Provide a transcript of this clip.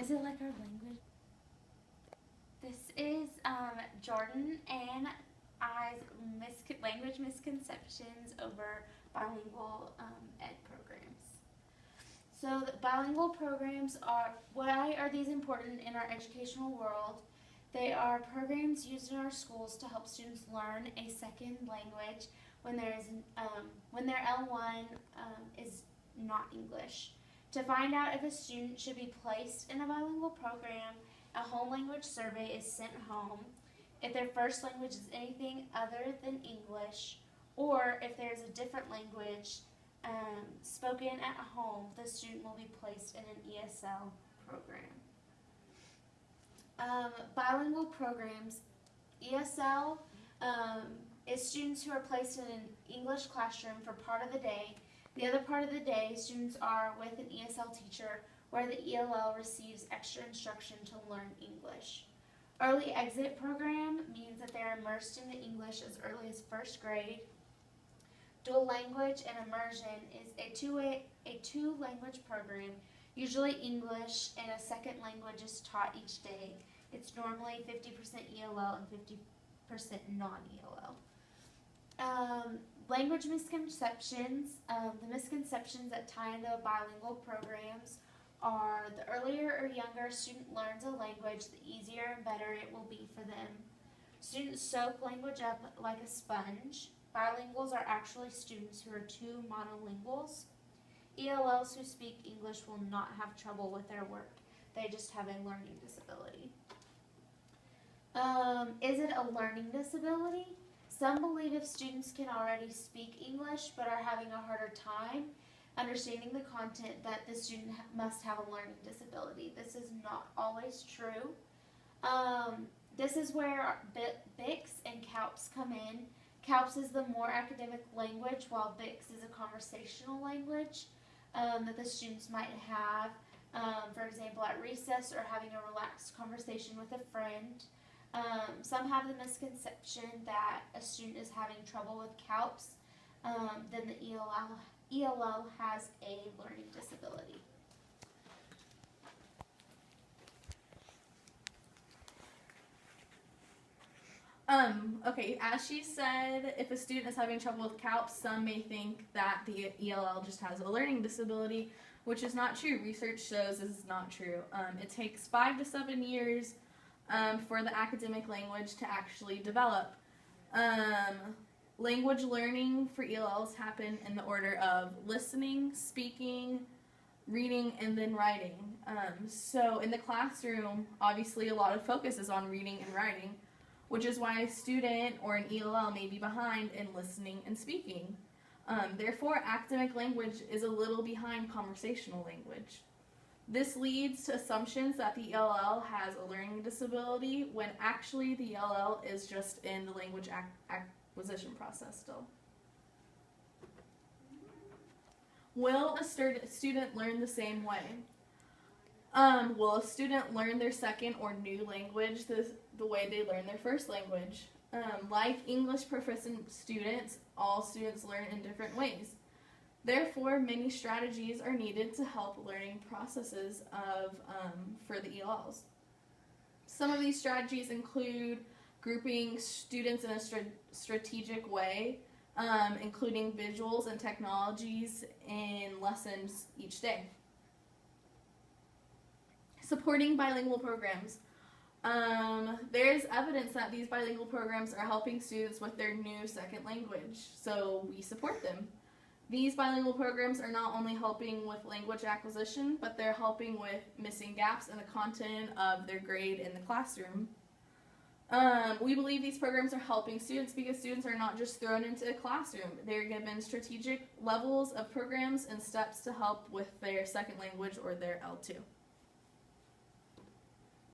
Is it like our language? This is Jordan and I's language misconceptions over bilingual ed programs. So the bilingual programs are, why are these important in our educational world? They are programs used in our schools to help students learn a second language when when their L1 is not English. To find out if a student should be placed in a bilingual program, a home language survey is sent home. If their first language is anything other than English, or if there's a different language spoken at home, the student will be placed in an ESL program. Bilingual programs, ESL is students who are placed in an English classroom for part of the day. The other part of the day, students are with an ESL teacher where the ELL receives extra instruction to learn English. Early exit program means that they're immersed into English as early as first grade. Dual language and immersion is a two-language program. Usually English and a second language is taught each day. It's normally 50% ELL and 50% non-ELL. Language misconceptions. The misconceptions that tie into bilingual programs are the earlier or younger a student learns a language, the easier and better it will be for them. Students soak language up like a sponge. Bilinguals are actually students who are two monolinguals. ELLs who speak English will not have trouble with their work. They just have a learning disability. Is it a learning disability? Some believe if students can already speak English but are having a harder time understanding the content that the student must have a learning disability. This is not always true. This is where BICS and CALPS come in. CALPS is the more academic language, while BICS is a conversational language that the students might have, for example, at recess or having a relaxed conversation with a friend. Some have the misconception that a student is having trouble with CALPS, then the ELL has a learning disability. Okay, as she said, if a student is having trouble with CALPS, some may think that the ELL just has a learning disability, which is not true. Research shows this is not true. It takes 5 to 7 years for the academic language to actually develop. Language learning for ELLs happen in the order of listening, speaking, reading, and then writing. So in the classroom, obviously a lot of focus is on reading and writing, which is why a student or an ELL may be behind in listening and speaking. Therefore, academic language is a little behind conversational language. This leads to assumptions that the ELL has a learning disability when actually the ELL is just in the language acquisition process still. Will a student learn the same way? Will a student learn their second or new language the way they learn their first language? Like English proficient students, all students learn in different ways. Therefore, many strategies are needed to help learning processes for the ELLs. Some of these strategies include grouping students in a strategic way, including visuals and technologies in lessons each day. Supporting bilingual programs. There is evidence that these bilingual programs are helping students with their new second language, so we support them. These bilingual programs are not only helping with language acquisition, but they're helping with missing gaps in the content of their grade in the classroom. We believe these programs are helping students because students are not just thrown into a classroom. They're given strategic levels of programs and steps to help with their second language or their L2.